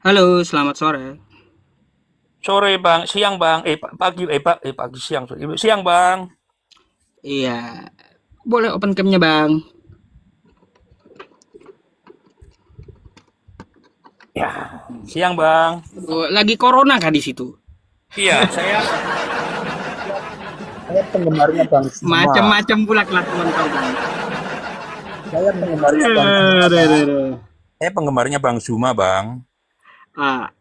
Halo, selamat sore. Sore bang, siang bang, pagi, pagi siang, siang bang. Iya, boleh open cam-nya, Bang. Ya, siang bang. Oh, lagi corona kah di situ? Iya, saya penggemarnya Bang Zuma. Macam-macam pula kelakuan kau, Bang. Saya penggemarnya Bang Zuma, Aduh, aduh, Bang. aduh. Saya penggemarnya Bang Zuma, Bang.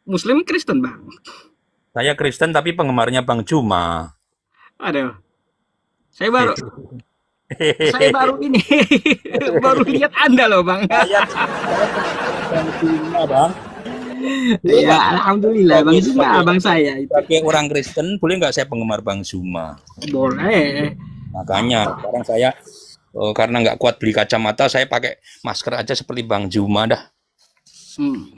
Muslim Kristen, Bang. Saya Kristen tapi penggemarnya Bang Zuma. Aduh, saya baru saya baru ini baru lihat Anda loh, Bang. Saya penggemarnya Bang Zuma, Bang. Boleh Ya, nggak alhamdulillah, Bang sebagai Zuma sebagai abang saya itu. sebagai orang Kristen, boleh nggak saya penggemar Bang Zuma? Boleh. Makanya sekarang saya karena nggak kuat beli kacamata, saya pakai masker aja seperti Bang Zuma dah. Hmm.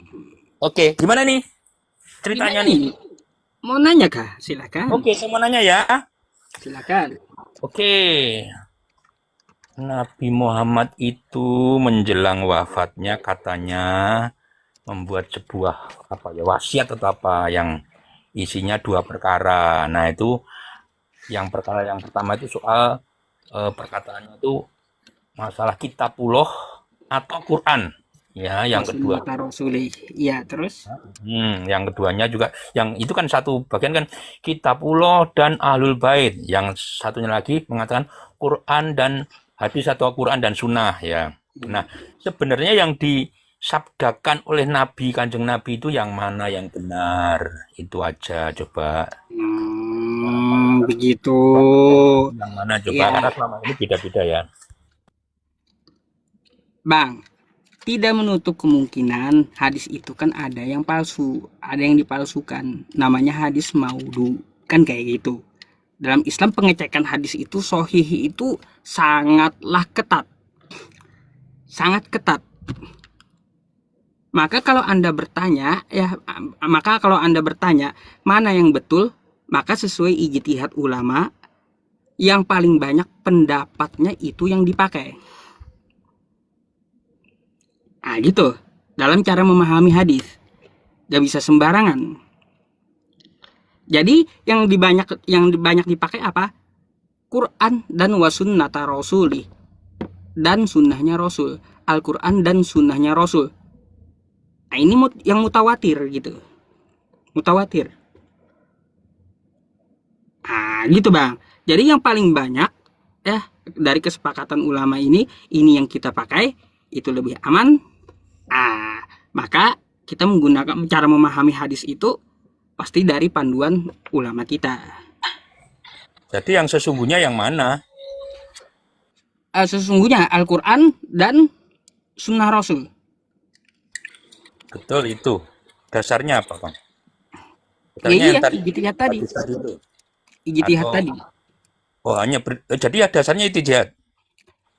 Oke, gimana nih Gimana ceritanya nih? nih? Mau nanya kah? Silakan. Oke, saya mau nanya ya. Silakan. Oke, Nabi Muhammad itu menjelang wafatnya katanya membuat sebuah apa ya wasiat atau apa yang isinya dua perkara. Nah itu yang perkara yang pertama itu soal perkataannya itu masalah kitabullah atau Quran. Ya, yang kedua. Wasunata Rasulih. Iya, terus? Yang keduanya juga, yang itu kan satu bagian kan Kitabullah dan Ahlul Bait. Yang satunya lagi mengatakan Quran dan hadis atau Quran dan Sunnah ya. Nah, sebenarnya yang disabdakan oleh Nabi Kanjeng Nabi itu yang mana yang benar? Itu aja coba. Begitu. Yang mana coba? Karena Ya, selama ini beda-beda ya. Bang, tidak menutup kemungkinan hadis itu kan ada yang palsu, ada yang dipalsukan. Namanya hadis maudhu, kan kayak gitu. Dalam Islam pengecekan hadis itu sohih itu sangatlah ketat, sangat ketat. Maka kalau Anda bertanya mana yang betul, maka sesuai ijtihad ulama yang paling banyak pendapatnya itu yang dipakai. Ah gitu. Dalam cara memahami hadis, gak bisa sembarangan. Jadi yang banyak dipakai apa? Quran dan wasunnata rasuli, dan sunnahnya Rasul. Al-Quran dan sunnahnya Rasul. Nah ini yang mutawatir gitu. Mutawatir. Gitu bang. Jadi yang paling banyak ya dari kesepakatan ulama ini yang kita pakai itu lebih aman. Maka kita menggunakan cara memahami hadis itu pasti dari panduan ulama kita. Jadi yang sesungguhnya yang mana? Sesungguhnya Al-Quran dan Sunnah Rasul. Betul itu. Dasarnya apa, Bang? Ya Dasarnya yang iya, tadi ijtihad tadi. hadis tadi itu. Ijtihad Atau tadi. jadi ya dasarnya itu jihad.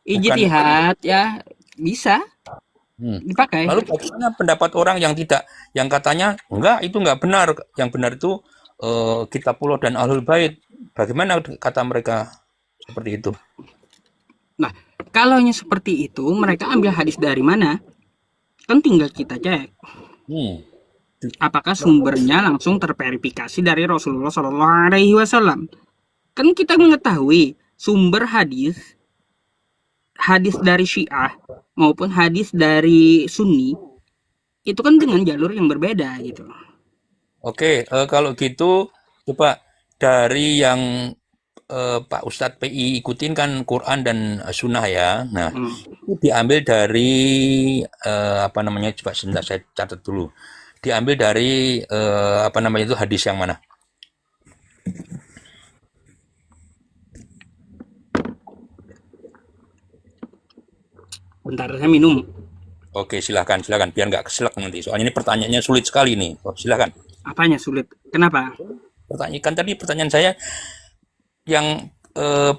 Bukan. Ijtihad ya bisa Hmm. dipakai. Lalu bagaimana pendapat orang yang tidak, yang katanya enggak itu enggak benar, yang benar itu Kitabullah dan Ahlul Bait. Bagaimana kata mereka seperti itu? Nah, kalau seperti itu, mereka ambil hadis dari mana? Kan tinggal kita cek. Hmm. Apakah sumbernya langsung terverifikasi dari Rasulullah Shallallahu Alaihi Wasallam? Kan kita mengetahui sumber hadis hadis dari Syiah maupun hadis dari Sunni itu kan dengan jalur yang berbeda gitu. Oke, kalau gitu coba dari yang Pak Ustadz PI ikutin kan Quran dan Sunnah ya. Nah, Hmm. itu diambil dari apa namanya? Coba sebentar saya catat dulu. Diambil dari apa namanya itu hadis yang mana? Bentar saya minum. Oke, silakan, silakan. Biar nggak keselak nanti. Soalnya ini pertanyaannya sulit sekali nih. Oh, silakan. Apanya sulit? Kenapa? Pertanyaan kan tadi pertanyaan saya yang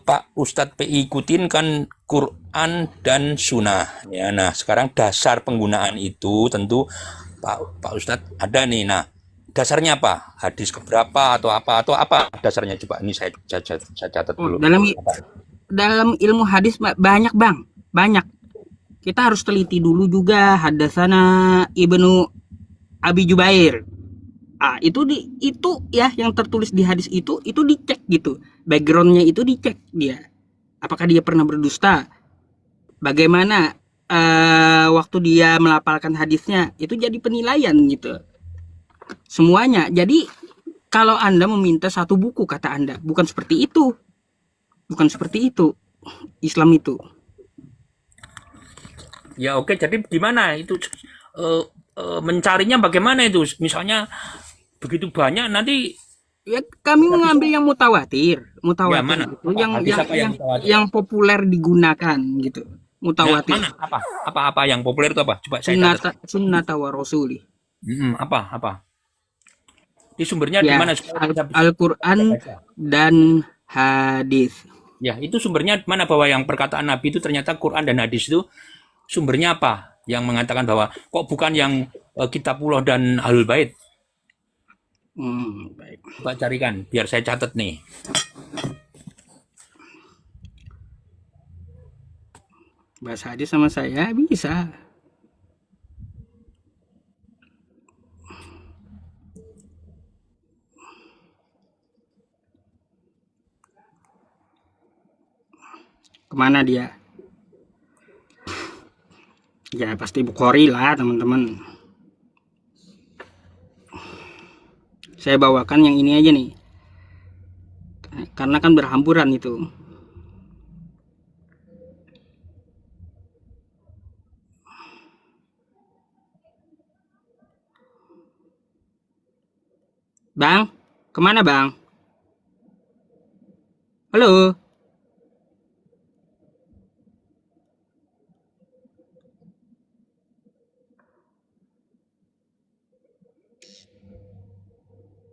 Pak Ustadz PI ikutin kan Quran dan Sunnah. Ya, nah sekarang dasar penggunaan itu tentu Pak Ustadz ada nih. Nah, dasarnya apa? Hadis keberapa atau apa dasarnya coba ini saya catat Oh, dulu. dalam ilmu hadis banyak bang, banyak. Kita harus teliti dulu juga hadasana Ibnu Abi Jubair. Itu ya yang tertulis di hadis itu dicek gitu. Backgroundnya itu dicek dia. Apakah dia pernah berdusta? Bagaimana waktu dia melafalkan hadisnya? Itu jadi penilaian gitu. Semuanya. Jadi kalau Anda meminta satu buku kata Anda, bukan seperti itu. Bukan seperti itu Islam itu. Ya oke, jadi gimana itu mencarinya bagaimana itu? Misalnya begitu banyak nanti Ya kami kita bisa mengambil yang mutawatir. ya Mutawatir mana? itu Apa yang hadis yang apa yang yang mutawatir? yang populer digunakan gitu. Ya Mutawatir. mana? Apa yang populer itu apa? Coba saya catat. Sunnata wa rasuli. Apa? Di sumbernya di mana Ya, supaya kita bisa Al-Qur'an baca? dan hadis. Ya, itu sumbernya mana bahwa yang perkataan Nabi itu ternyata Quran dan hadis itu sumbernya apa? Yang mengatakan bahwa kok bukan yang Kitabullah dan Ahlul Bait? Baik. Coba carikan biar saya catat nih. Bahasa hadis sama saya bisa. Kemana dia? Ya pasti Bukhari lah teman-teman. Saya bawakan yang ini aja nih. Karena kan berhamburan itu. Bang, kemana bang? Halo?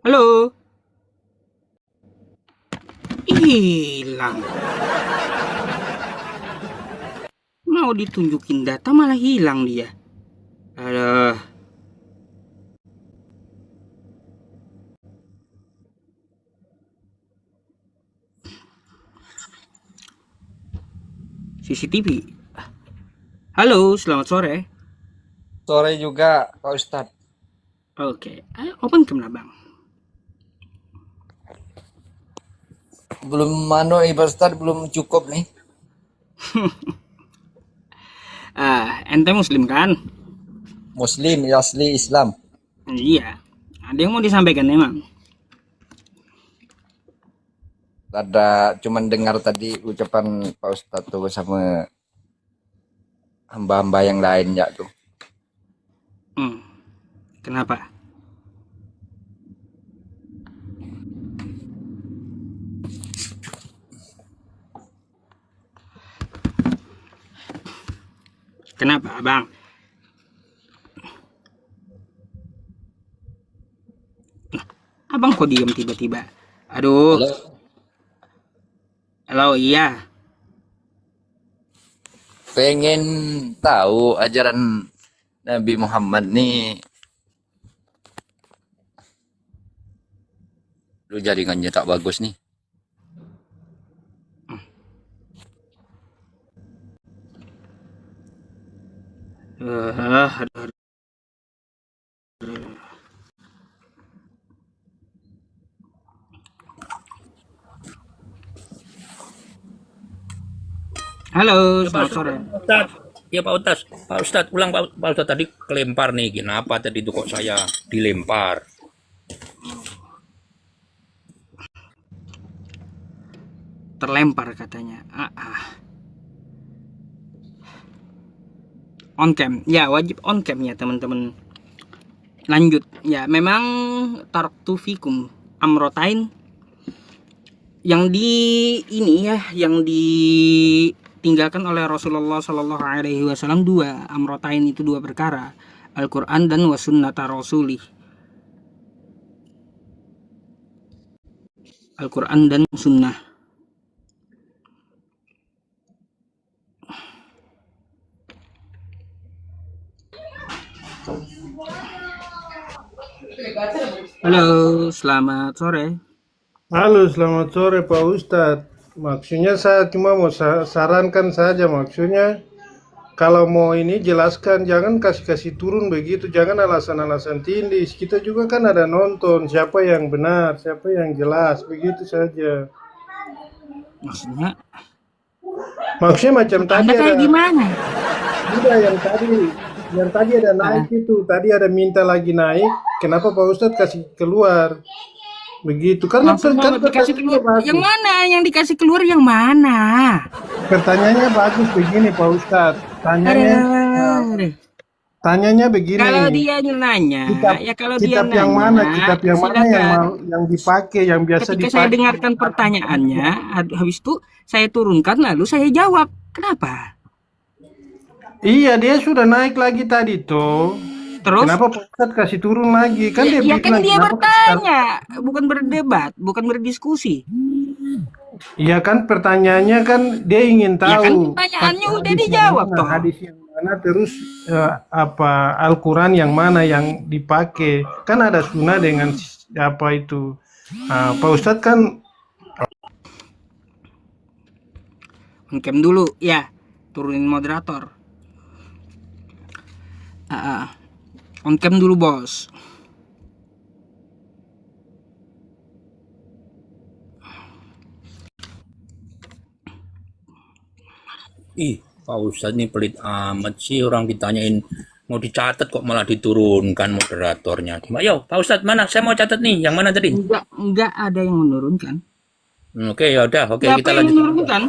Halo? Hilang. Mau ditunjukin data malah hilang dia. Aduh. CCTV. Halo, selamat sore. Sore juga, Pak Ustadz. Oke, ayo open cam lah bang. Belum Pak Ustadz belum cukup nih. Ente muslim kan? Muslim, asli Islam. Iya. Ada yang mau disampaikan emang? Ada cuman dengar tadi ucapan Pak Ustadz tuh sama hamba-hamba yang lain ya tuh. Kenapa? Kenapa, Bang? Abang kok diem tiba-tiba? Aduh. Halo. Halo, iya. Pengen tahu ajaran Nabi Muhammad nih. Lu jaringannya tak bagus nih. Aduh. Halo, selamat sore. Ya Pak Ustadz, ulang Pak Ustadz tadi kelempar nih. Kenapa tadi itu kok saya dilempar? Terlempar katanya. On cam. Ya, wajib on cam ya, teman-teman. Lanjut. Ya, memang taraktu fikum amrotain yang yang ditinggalkan oleh Rasulullah Shallallahu Alaihi Wasallam dua amrotain itu dua perkara, Al-Quran dan wasunnata Rasulih. Al-Quran dan sunnah. Halo, selamat sore. Halo, selamat sore Pak Ustadz. Maksudnya saya cuma mau sarankan saja, maksudnya kalau mau ini jelaskan, jangan kasih-kasih turun begitu, jangan alasan-alasan tindis. Kita juga kan ada nonton, siapa yang benar, siapa yang jelas, begitu saja. Maksudnya Maksudnya macam tadi Anda kayak ada, gimana? tidak yang tadi ada naik itu, tadi ada minta lagi naik, kenapa Pak Ustadz kasih keluar? Begitu, karena Maksudnya kan dikasih keluar pertanyaannya yang bagus. mana? Yang dikasih keluar yang mana? Pertanyaannya bagus begini Pak Ustadz. Aduh. Tanyanya Kalau begini. dia nanya, Kitab ya kalau dia kitab yang nanya, mana? Kitab yang mana silakan. yang dipakai, yang biasa Ketika saya dipakai? dengarkan pertanyaannya, habis itu saya turunkan lalu saya jawab. Kenapa? Iya, dia sudah naik lagi tadi tuh. Terus? Kenapa Pak Ustadz kasih turun lagi? Kan dia Ya kan bilang dia kenapa kasih bertanya, bukan berdebat, bukan berdiskusi. Iya kan pertanyaannya kan dia ingin Ya kan tahu pertanyaannya udah hadis yang dijawab mana, toh. hadis yang mana, terus apa Al-Quran yang mana yang dipakai. Kan ada sunnah dengan apa itu. Pak Ustadz kan On-cam dulu, ya. Turunin moderator. On-cam dulu, bos. Ih, Pak Ustadz ini pelit amat sih, orang ditanyain mau dicatat kok malah diturunkan moderatornya. Yo, Pak Ustadz mana? Saya mau catat nih. Yang mana tadi? Enggak ada yang menurunkan. Oke, ya udah. Oke, Siapa kita yang lanjutkan. menurunkan?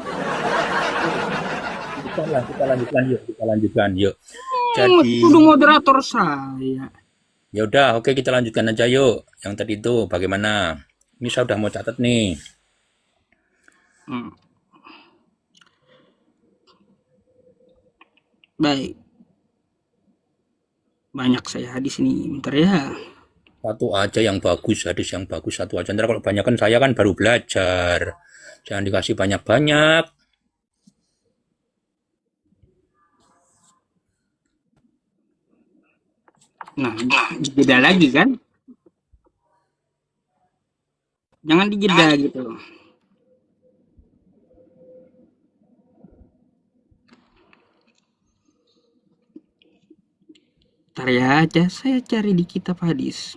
Kita lanjutkan yuk. Jadi, Tuduh moderator saya. ya udah, oke kita lanjutkan aja yuk. Yang tadi itu bagaimana? Ini saya udah mau catat nih. Baik. Banyak saya hadis ini. Bentar ya. Satu aja yang bagus, hadis yang bagus satu aja. Ntar kalau banyak kan saya kan baru belajar. Jangan dikasih banyak-banyak. Nah, dijeda lagi kan? Jangan dijeda gitu. Ntar ya aja, saya cari di kitab hadis.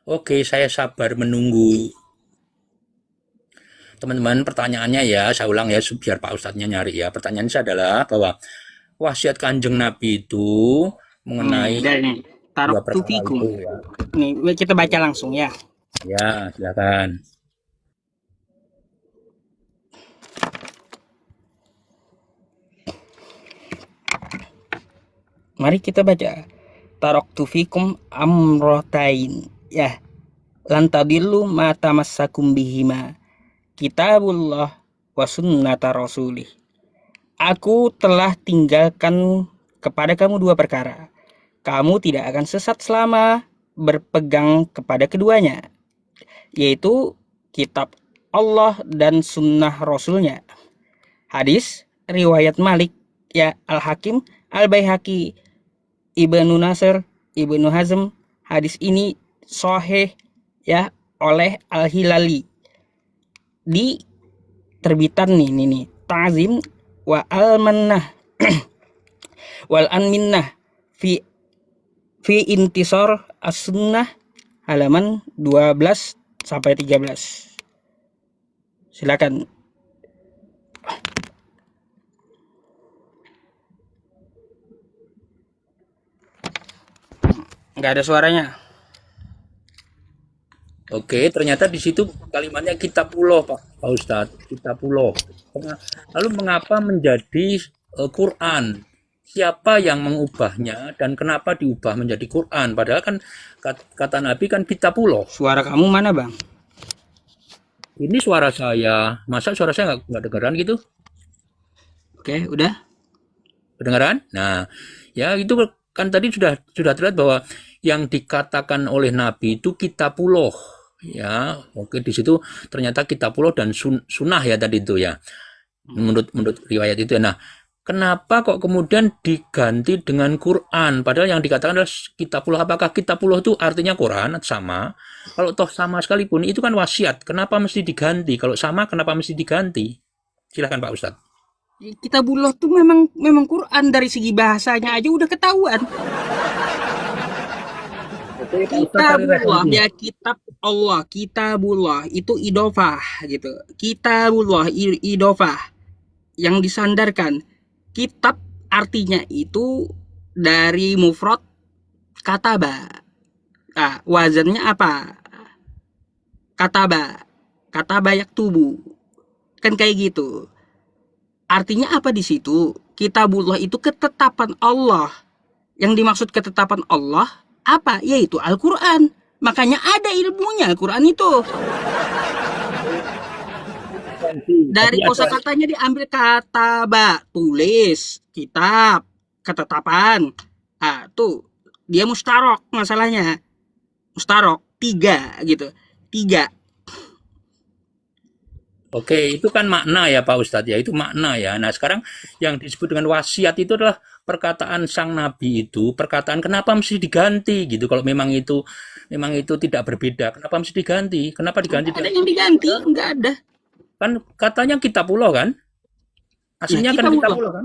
Oke, saya sabar menunggu. Teman-teman, pertanyaannya ya, saya ulang ya, biar Pak Ustadznya nyari ya. Pertanyaan saya adalah bahwa wasiat Kanjeng Nabi itu mengenai Udah nih, dua taruh perkara tufikum. itu ya. Nih, kita baca langsung ya. Ya, silakan. Mari kita baca. Taraktu fikum amrotain. Ya. Lantadillu ma tamassakum bihima. Kitabullah wa sunnata rasulih. Aku telah tinggalkan kepada kamu dua perkara. Kamu tidak akan sesat selama berpegang kepada keduanya, yaitu kitab Allah dan sunnah Rasulnya. Hadis riwayat Malik ya Al-Hakim, Al-Baihaqi, Ibnu Nasr, Ibnu Hazm. Hadis ini sahih ya oleh Al-Hilali di terbitan nih Ta'zim wa Al-Mannah wal Anminnah fi intisar as-sunnah halaman 12 sampai 13. Silakan. Nggak ada suaranya. Oke, ternyata di situ kalimatnya kitabullah, Pak Ustadz, kitabullah. Lalu mengapa menjadi Quran? Siapa yang mengubahnya dan kenapa diubah menjadi Quran? Padahal kan kata Nabi kan kitabullah. Suara kamu mana, Bang? Ini suara saya. Masa suara saya nggak dengaran gitu? Oke, udah. Kedengaran? Nah, ya itu kan tadi sudah terlihat bahwa yang dikatakan oleh Nabi itu kitabullah. Ya, oke di situ ternyata kitabullah dan sunnah ya tadi itu ya. Menurut riwayat itu ya. Nah, kenapa kok kemudian diganti dengan Quran? Padahal yang dikatakan adalah kitabullah. Apakah kitabullah itu artinya Quran? Sama. Kalau toh sama sekalipun, itu kan wasiat. Kenapa mesti diganti? Kalau sama, kenapa mesti diganti? Silahkan Pak Ustadz. Kitabullah tuh memang Quran, dari segi bahasanya aja udah ketahuan. Kitabullah ya kitab Allah, kitabullah itu idofah gitu. Kitabullah idofah yang disandarkan. Kitab artinya itu dari mufrad kataba. Nah, wazannya apa? Kataba yaktubu. Kan kayak gitu. Artinya apa di situ? Kitabullah itu ketetapan Allah. Yang dimaksud ketetapan Allah apa? Yaitu Al-Quran. Makanya ada ilmunya Al-Quran itu. Dari kosakatanya diambil kata tulis, kitab, ketetapan. Ah, tuh dia mustarok masalahnya. Mustarok 3 gitu. 3. Oke, itu kan makna ya Pak Ustadz ya, itu makna ya. Nah sekarang yang disebut dengan wasiat itu adalah perkataan sang Nabi itu, perkataan kenapa mesti diganti gitu. Kalau memang itu tidak berbeda, kenapa mesti diganti? Kenapa diganti? Ada yang diganti? Enggak ada. Kan katanya kitabullah kan? Aslinya kan kitabullah kan?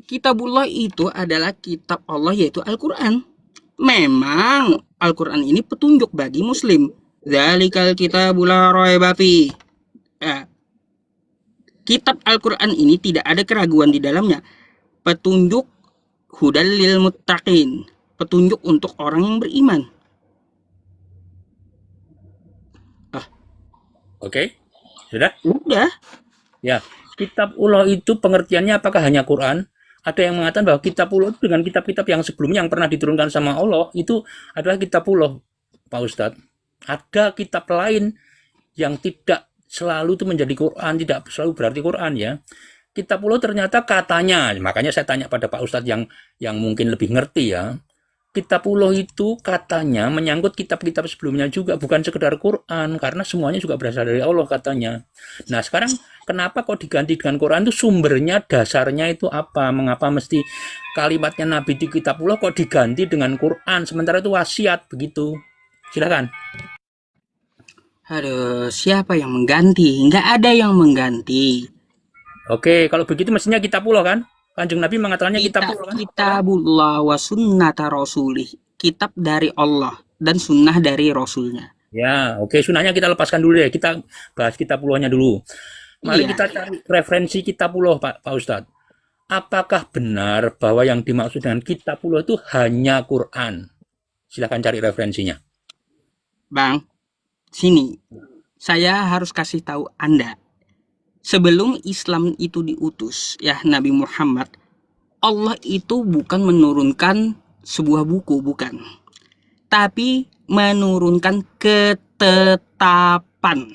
Kitabullah itu adalah kitab Allah, yaitu Al-Quran. Memang Al-Quran ini petunjuk bagi Muslim. Dzalikal kitabul la raiba fi. Kitab Al-Quran ini tidak ada keraguan di dalamnya. Petunjuk hudal lil muttaqin. Petunjuk untuk orang yang beriman. Oke, sudah? Udah. Ya, kitabullah itu pengertiannya apakah hanya Quran? Ada yang mengatakan bahwa kitabullah itu dengan kitab-kitab yang sebelumnya yang pernah diturunkan sama Allah itu adalah kitabullah, Pak Ustadz. Ada kitab lain yang tidak selalu itu menjadi Quran, tidak selalu berarti Quran ya. Kitabullah ternyata katanya, makanya saya tanya pada Pak Ustadz yang mungkin lebih ngerti ya. Kitabullah itu katanya menyangkut kitab-kitab sebelumnya juga, bukan sekedar Quran, karena semuanya juga berasal dari Allah katanya. Nah sekarang kenapa kok diganti dengan Quran? Itu sumbernya, dasarnya itu apa? Mengapa mesti kalimatnya Nabi di Kitabullah kok diganti dengan Quran, sementara itu wasiat begitu? Silakan. Aduh, siapa yang mengganti? Nggak ada yang mengganti. Oke, kalau begitu mestinya Kitabullah kan? Kanjeng Nabi mengatakannya Kitabullah kan? Kitabullah wa sunnata rasulih. Kitab dari Allah dan sunnah dari Rasulnya. Ya, oke, sunnahnya kita lepaskan dulu deh. Kita bahas Kitabullahnya dulu. Mari Iya. kita cari referensi Kitabullah, Pak Ustadz. Apakah benar bahwa yang dimaksud dengan Kitabullah itu hanya Quran? Silahkan cari referensinya. Bang, sini. Saya harus kasih tahu Anda. Sebelum Islam itu diutus, ya Nabi Muhammad, Allah itu bukan menurunkan sebuah buku, bukan. Tapi menurunkan ketetapan.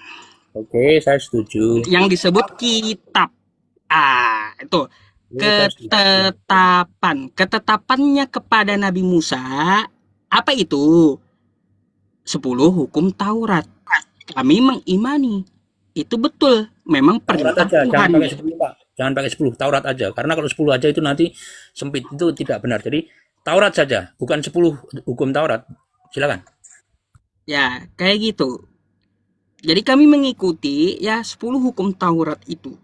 Oke, saya setuju. Yang disebut kitab. Itu. Ketetapan. Ketetapannya kepada Nabi Musa, apa itu? 10 hukum Taurat. Kami mengimani. Itu betul. Memang Taurat perintah aja, jangan Tuhan. pakai 10, Pak. Jangan pakai 10, Taurat aja. Karena kalau 10 aja itu nanti sempit, itu tidak benar. Jadi Taurat saja, bukan 10 hukum Taurat. Silakan. Ya, kayak gitu. Jadi kami mengikuti ya 10 hukum Taurat itu.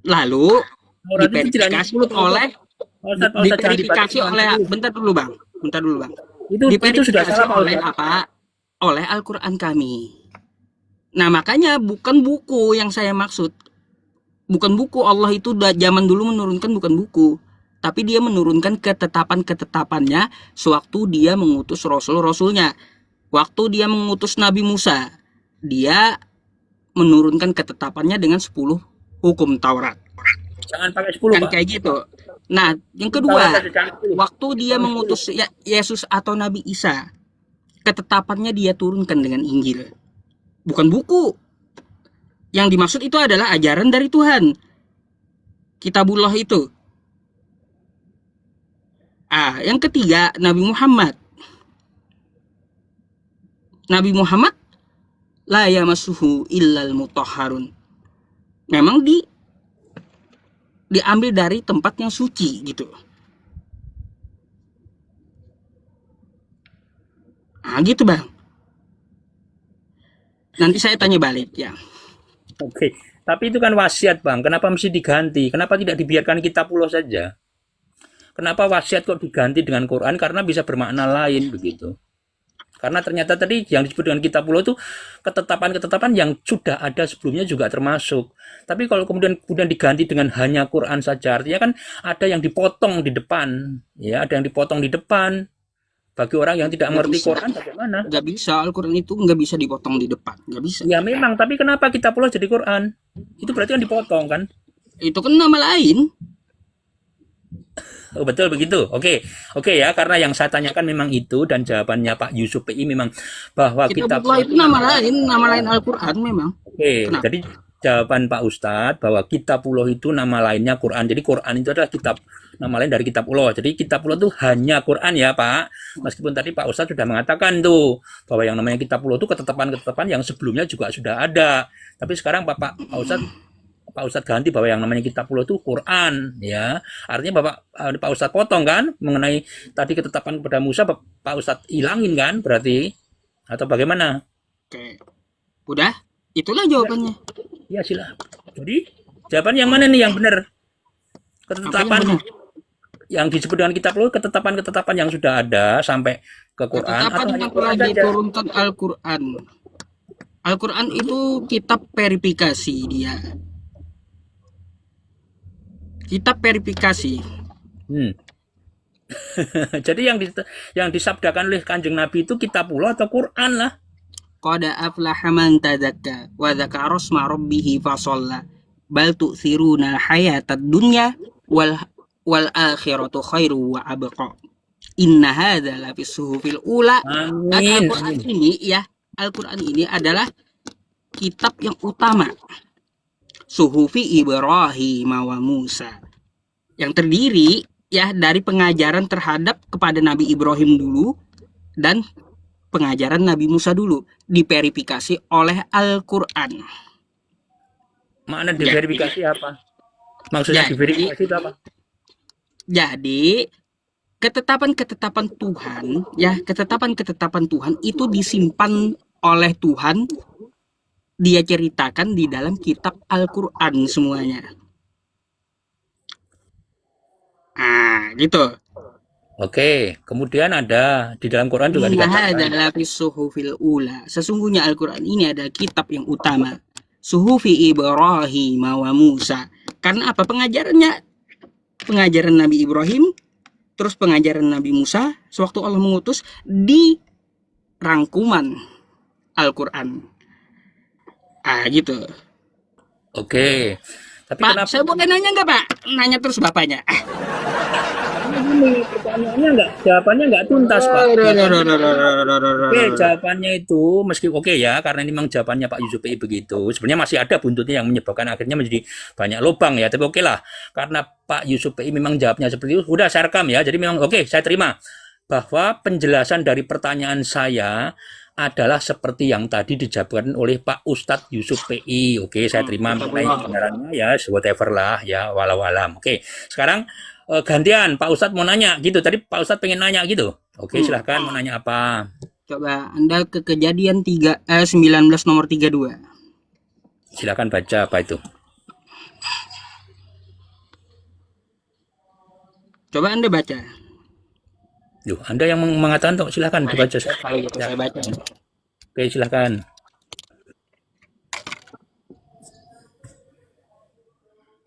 Lalu Taurat itu tidak hanya diverifikasi 10, oleh Pak Ustadz, diverifikasi oleh bentar dulu Bang. Itu sudah Diverifikasi salah, Pak oleh Ustadz. apa? Oleh Al-Qur'an kami. Nah, makanya bukan buku yang saya maksud. Bukan buku. Allah itu zaman dulu menurunkan bukan buku. Tapi dia menurunkan ketetapan-ketetapannya sewaktu dia mengutus Rasul-Rasulnya. Waktu dia mengutus Nabi Musa, dia menurunkan ketetapannya dengan 10 hukum Taurat. Jangan pakai 10, Kan Pak. kayak gitu. Nah, yang kedua, waktu dia mengutus Yesus atau Nabi Isa, ketetapannya dia turunkan dengan Injil. Bukan buku. Yang dimaksud itu adalah ajaran dari Tuhan. Kitabullah itu. Yang ketiga, Nabi Muhammad. Nabi Muhammad la yamassuhu illal mutahharun. Memang diambil dari tempat yang suci gitu. Nah, gitu Bang. Nanti saya tanya balik ya. Oke, tapi itu kan wasiat Bang. Kenapa mesti diganti? Kenapa tidak dibiarkan kitabullah saja? Kenapa wasiat kok diganti dengan Quran? Karena bisa bermakna lain begitu. Karena ternyata tadi yang disebut dengan kitabullah itu ketetapan-ketetapan yang sudah ada sebelumnya juga termasuk. Tapi kalau kemudian diganti dengan hanya Quran saja, artinya kan ada yang dipotong di depan, ya, ada yang dipotong di depan. Bagi orang yang tidak Nggak mengerti bisa. Quran bagaimana? Nggak bisa, Al-Quran itu nggak bisa dipotong di depan. Nggak bisa. Ya memang, tapi kenapa kitabullah jadi Quran? Itu berarti kan dipotong kan? Itu kan nama lain. Oh, betul begitu. Oke ya, karena yang saya tanyakan memang itu dan jawabannya Pak Yusuf PI memang bahwa Kitabullah itu nama lain Al-Quran memang. Oke, Kenapa? jadi jawaban Pak Ustadz bahwa kitabullah itu nama lainnya Quran. Jadi Quran itu adalah kitab, nama lain dari kitabullah. Jadi kitabullah itu hanya Quran ya Pak. Meskipun tadi Pak Ustadz sudah mengatakan tuh bahwa yang namanya kitabullah itu ketetapan-ketetapan yang sebelumnya juga sudah ada. Tapi sekarang Pak Ustadz ganti bahwa yang namanya kitabullah itu Quran ya. Artinya Pak Ustadz potong kan mengenai tadi ketetapan kepada Musa, Pak Ustadz hilangin kan berarti, atau bagaimana? Oke. Udah? Itulah jawabannya. Ya silah. Jadi jawaban yang mana nih yang benar? Ketetapan yang disebut dengan kitabullah, ketetapan-ketetapan yang sudah ada sampai ke Quran Ketetapan atau yang Quran telah saja? diturunkan Al-Quran. Al-Quran itu kitab verifikasi dia. Kitab verifikasi. Jadi yang disabdakan oleh Kanjeng Nabi itu kitabullah atau Quran lah. Qad aflaha man tadzakka wa dzakara isma rabbih fasalla bal tu'thiruna hayatad dunya wal akhiratu khairu wa abqa. Inna hadza la fis suhufil ula. Amin. Al-Quran ini ya, Al-Quran ini adalah kitab yang utama. Suhufi Ibrahim wa Musa, yang terdiri ya dari pengajaran terhadap kepada Nabi Ibrahim dulu dan pengajaran Nabi Musa dulu, diverifikasi oleh Al-Quran. Makna diverifikasi apa? Maksudnya diverifikasi itu apa? Jadi ketetapan-ketetapan Tuhan ya, ketetapan-ketetapan Tuhan itu disimpan oleh Tuhan. Dia ceritakan di dalam kitab Al-Quran semuanya. Gitu. Oke, kemudian ada di dalam Quran juga dikatakan. adalah suhufil ula. Sesungguhnya Al-Quran ini adalah kitab yang utama. Suhufi Ibrahim wa Musa. Karena apa pengajarannya? Pengajaran Nabi Ibrahim, terus pengajaran Nabi Musa, sewaktu Allah mengutus di rangkuman Al-Quran. Gitu. Oke. Tapi Pak, kenapa saya boleh nanya nggak Pak? Nanya terus bapaknya. ini pertanyaannya jawabannya nggak tuntas Pak. Oke, jawabannya itu oke ya, karena ini memang jawabannya Pak Yusuf PI begitu. Sebenarnya masih ada buntutnya yang menyebabkan akhirnya menjadi banyak lubang ya. Tapi oke lah, karena Pak Yusuf PI memang jawabnya seperti itu, udah saya rekam ya. Jadi memang oke, saya terima bahwa penjelasan dari pertanyaan saya adalah seperti yang tadi dijabarkan oleh Pak Ustadz Yusuf PI. Oke, saya terima mengenai kebenarannya ya, whatever lah ya, walau alam. Oke, sekarang gantian Pak Ustadz mau nanya gitu. Tadi Pak Ustadz pengen nanya gitu. Oke, silahkan mau nanya apa? Coba Anda ke kejadian 19 nomor 32. Silahkan baca apa itu. Coba Anda baca. Duh, Anda yang mengatakan tuh silahkan dibaca. Kalau gitu saya baca. Oke, silahkan.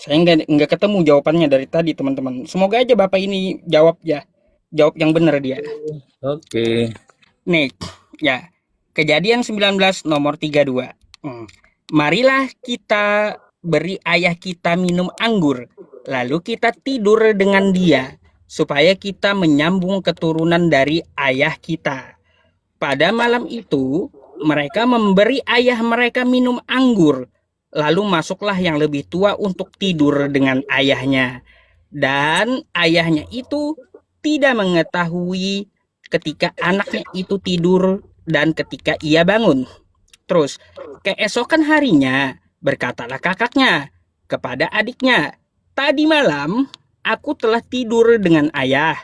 Saya nggak ketemu jawabannya dari tadi teman-teman. Semoga aja Bapak ini jawab yang benar dia. Oke. Nih, ya. Kejadian 19 nomor 32. Marilah kita beri ayah kita minum anggur, lalu kita tidur dengan dia, supaya kita menyambung keturunan dari ayah kita. Pada malam itu, mereka memberi ayah mereka minum anggur. Lalu masuklah yang lebih tua untuk tidur dengan ayahnya. Dan ayahnya itu tidak mengetahui ketika anaknya itu tidur dan ketika ia bangun. Terus, keesokan harinya berkatalah kakaknya kepada adiknya, Tadi malam aku telah tidur dengan ayah.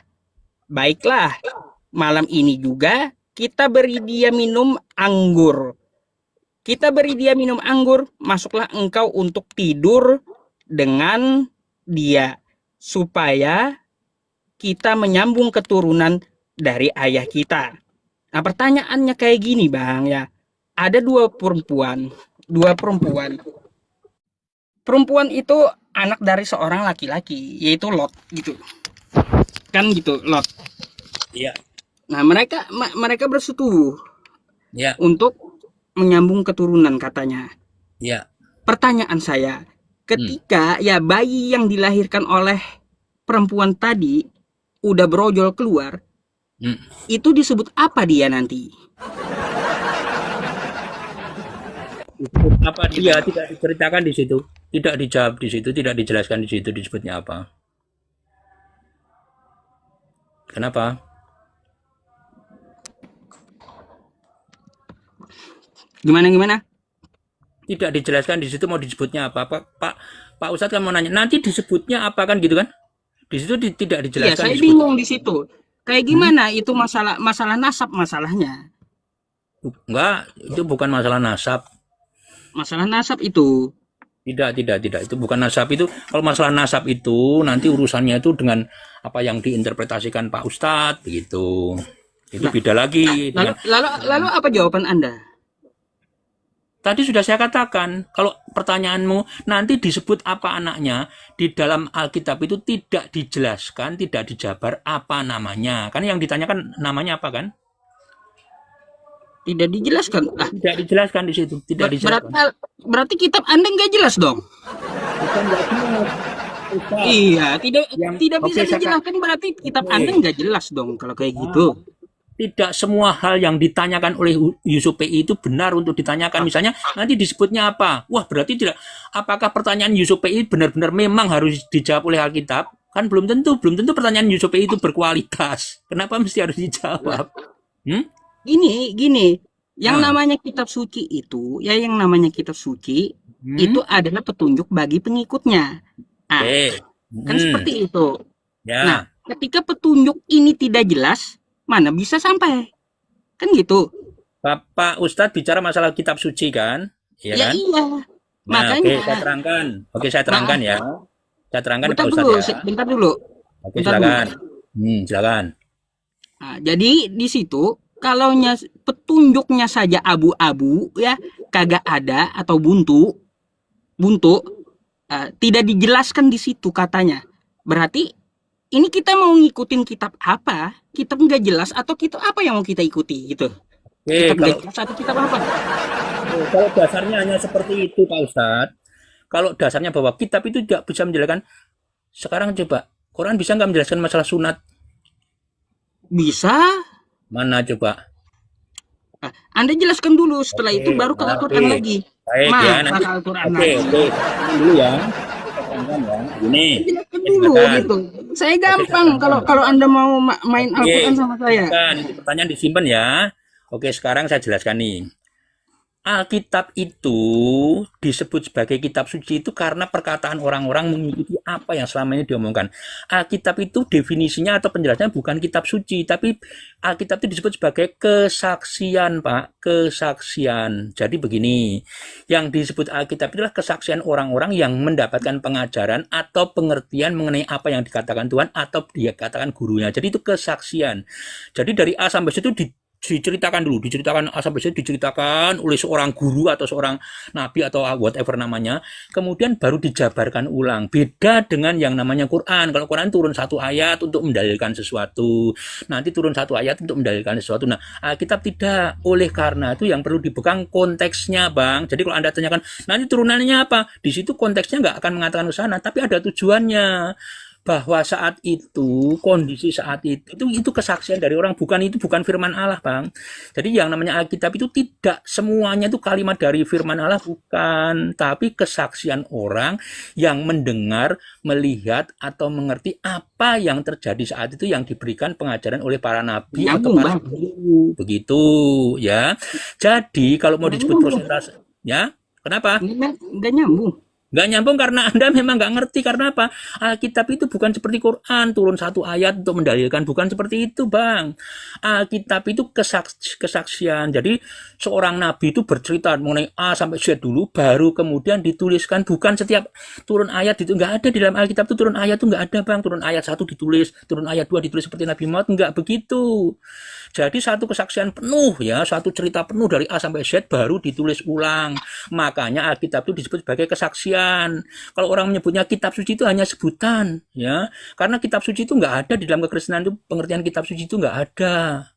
Baiklah, malam ini juga kita beri dia minum anggur. Kita beri dia minum anggur, masuklah engkau untuk tidur dengan dia, supaya kita menyambung keturunan dari ayah kita. Nah, pertanyaannya kayak gini, Bang, ya. Ada dua perempuan. Perempuan itu anak dari seorang laki-laki, yaitu Lot, gitu. Kan gitu, Lot. Iya. Nah, mereka bersetubuh Iya. untuk menyambung keturunan katanya. Iya. Pertanyaan saya, ketika ya bayi yang dilahirkan oleh perempuan tadi udah brojol keluar, itu disebut apa dia nanti? Apa dia tidak diceritakan di situ, tidak dijawab di situ, tidak dijelaskan di situ disebutnya apa? Kenapa? Gimana? Tidak dijelaskan di situ mau disebutnya apa? Pak Ustadz kan mau nanya, nanti disebutnya apa kan gitu kan? Di situ tidak Iya, dijelaskan. saya bingung di situ. Kayak gimana itu masalah nasab masalahnya? Enggak, itu bukan masalah nasab. Masalah nasab itu. Tidak. Itu bukan nasab itu. Kalau masalah nasab itu nanti urusannya itu dengan apa yang diinterpretasikan Pak Ustadz begitu. Itu beda lagi. Lalu apa jawaban Anda? Tadi sudah saya katakan, kalau pertanyaanmu nanti disebut apa anaknya, di dalam Alkitab itu tidak dijelaskan, tidak dijabar apa namanya. Kan yang ditanyakan namanya apa kan? Tidak dijelaskan. Tidak dijelaskan di situ, tidak dijelaskan. Berarti kitab Anda nggak jelas dong? Bukan nggak jelas. Iya, tidak bisa Oke, dijelaskan, berarti kitab Anda nggak jelas dong kalau kayak gitu. Tidak semua hal yang ditanyakan oleh Yusuf PI itu benar untuk ditanyakan. Misalnya nanti disebutnya apa? Wah, berarti tidak. Apakah pertanyaan Yusuf PI benar-benar memang harus dijawab oleh Alkitab? Kan belum tentu pertanyaan Yusuf PI itu berkualitas. Kenapa mesti harus dijawab? Gini. Yang namanya kitab suci itu, itu adalah petunjuk bagi pengikutnya. Nah, kan seperti itu. Ya. Nah, ketika petunjuk ini tidak jelas, mana bisa sampai? Kan gitu. Bapak Ustadz bicara masalah kitab suci kan? Iya kan? Iya. Nah, makanya. Saya terangkan ya. Saya terangkan Pak Ustadz ya. Bentar dulu. Oke, silakan. Silakan. Nah, jadi di situ kalau petunjuknya saja abu-abu ya, kagak ada atau buntu, tidak dijelaskan di situ katanya. Berarti ini kita mau ngikutin kitab apa? Kitab nggak jelas atau kitab apa yang mau kita ikuti gitu? Kitab nggak jelas atau kitab apa? Kalau dasarnya hanya seperti itu Pak Ustadz, kalau dasarnya bahwa kitab itu tidak bisa menjelaskan, sekarang coba, Quran bisa nggak menjelaskan masalah sunat? Bisa. Mana coba? Anda jelaskan dulu, setelah itu baru ke Al-Quran lagi. Baik ya, nanti. Oke. Dulu ya. Ini. Jelaskan dulu gitu. Saya gampang kalau Anda mau main Al-Quran sama saya. Itu pertanyaan disimpan ya. Oke, sekarang saya jelaskan nih. Alkitab itu disebut sebagai kitab suci itu karena perkataan orang-orang mengikuti apa yang selama ini diomongkan. Alkitab itu definisinya atau penjelasannya bukan kitab suci, tapi Alkitab itu disebut sebagai kesaksian, Pak. Kesaksian. Jadi begini, yang disebut Alkitab itulah kesaksian orang-orang yang mendapatkan pengajaran atau pengertian mengenai apa yang dikatakan Tuhan atau dia katakan gurunya. Jadi itu kesaksian. Jadi dari A sampai Z itu diceritakan A sampai Z diceritakan oleh seorang guru atau seorang nabi atau whatever namanya, kemudian baru dijabarkan ulang. Beda dengan yang namanya Quran. Kalau Quran turun satu ayat untuk mendalilkan sesuatu, nanti turun satu ayat untuk mendalilkan sesuatu. Nah, Alkitab tidak. Oleh karena itu yang perlu dipegang konteksnya, Bang. Jadi kalau Anda tanyakan nanti turunannya apa, di situ konteksnya nggak akan mengatakan ke sana, tapi ada tujuannya. Bahwa saat itu, kondisi saat itu kesaksian dari orang, itu bukan firman Allah, Bang. Jadi yang namanya Alkitab itu tidak semuanya itu kalimat dari firman Allah, bukan, tapi kesaksian orang yang mendengar, melihat atau mengerti apa yang terjadi saat itu yang diberikan pengajaran oleh para nabi atau para guru, begitu ya. Jadi kalau mau disebut persentase, ya, kenapa? Nggak nyambung. Nggak nyambung karena Anda memang nggak ngerti. Karena apa? Alkitab itu bukan seperti Quran, turun satu ayat untuk mendalilkan. Bukan seperti itu, Bang. Alkitab itu kesaksian. Jadi seorang nabi itu bercerita mengenai A sampai Z dulu, baru kemudian dituliskan. Bukan setiap turun ayat itu. Nggak ada di dalam Alkitab itu turun ayat itu nggak ada, Bang. Turun ayat 1 ditulis, turun ayat 2 ditulis seperti Nabi Muhammad. Nggak begitu. Jadi satu kesaksian penuh ya, satu cerita penuh dari A sampai Z baru ditulis ulang. Makanya Alkitab itu disebut sebagai kesaksian. Kalau orang menyebutnya kitab suci itu hanya sebutan ya, karena kitab suci itu nggak ada di dalam kekristenan itu, pengertian kitab suci itu nggak ada.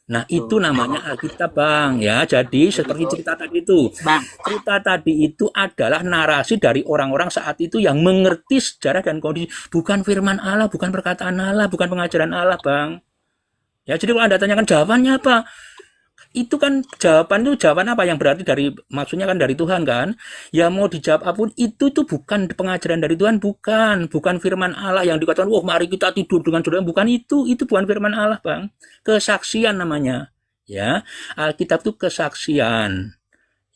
Nah itu namanya Alkitab, Bang ya. Jadi seperti cerita tadi itu, Bang, cerita tadi itu adalah narasi dari orang-orang saat itu yang mengerti sejarah dan kondisi, bukan firman Allah, bukan perkataan Allah, bukan pengajaran Allah, Bang. Ya, jadi kalau Anda tanyakan jawabannya apa? Itu kan jawaban apa yang berarti dari, maksudnya kan dari Tuhan kan? Ya mau dijawab apapun itu bukan pengajaran dari Tuhan, bukan firman Allah yang dikatakan, "Wah, mari kita tidur dengan saudara." Bukan itu bukan firman Allah, Bang. Kesaksian namanya. Ya, Alkitab itu kesaksian.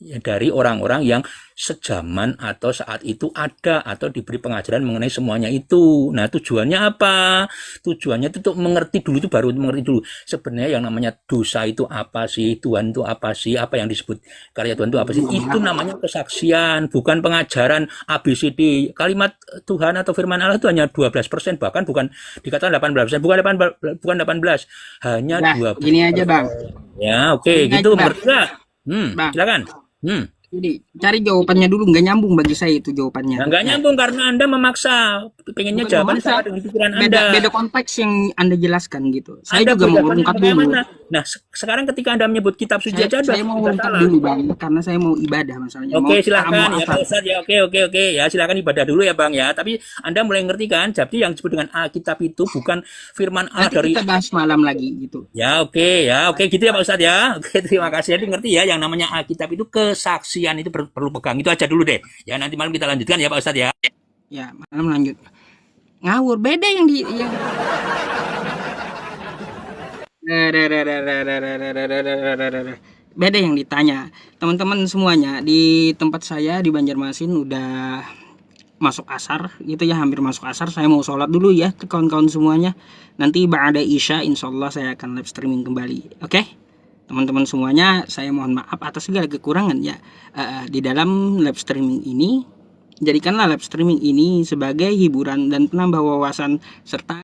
Ya, dari orang-orang yang sejaman atau saat itu ada atau diberi pengajaran mengenai semuanya itu. Nah, tujuannya apa? Tujuannya itu untuk mengerti dulu, itu baru mengerti dulu. Sebenarnya yang namanya dosa itu apa sih? Tuhan itu apa sih? Apa yang disebut karya Tuhan itu apa sih? Itu namanya kesaksian, bukan pengajaran ABCD. Kalimat Tuhan atau firman Allah itu hanya 12%, bahkan bukan dikatakan 18%, bukan 18, hanya nah, 12%. gini aja, Bang. Ya, oke, Gini gitu, aja, Bang. mengerti nggak? Bang, Silakan. jadi cari jawabannya dulu, nggak nyambung bagi saya itu jawabannya. Nah, nggak nyambung karena Anda memaksa. Pengennya Bukan jawaban memaksa. sama dengan pikiran Beda Anda. konteks yang Anda jelaskan gitu. Saya Anda juga mau bedakan ungkap dulu. bagaimana? Nah, sekarang ketika Anda menyebut kitab suci aja Saya mau udah ungkap salah. dulu, Bang, karena saya mau ibadah masalahnya. Oke, mau silakan ya apa? Pak Ustadz ya. Oke. Ya, silakan ibadah dulu ya, Bang ya. Tapi Anda mulai ngerti kan? Jadi yang disebut dengan Alkitab itu bukan firman Allah Nanti dari. kita bahas malam lagi gitu. Ya, oke gitu ya Pak Ustadz ya. Oke, terima kasih. Jadi ngerti ya, yang namanya Alkitab itu kesaksian, itu perlu pegang. Itu aja dulu deh. Ya, nanti malam kita lanjutkan ya Pak Ustadz ya. Ya, malam lanjut. Ngawur, beda yang di yang beda yang ditanya. Teman-teman semuanya di tempat saya di Banjarmasin udah masuk asar gitu ya, hampir masuk asar. Saya mau sholat dulu ya ke kawan-kawan semuanya. Nanti ba'da isya insyaallah saya akan live streaming kembali. Oke? Teman-teman semuanya, saya mohon maaf atas segala kekurangan ya di dalam live streaming ini. Jadikanlah live streaming ini sebagai hiburan dan penambah wawasan serta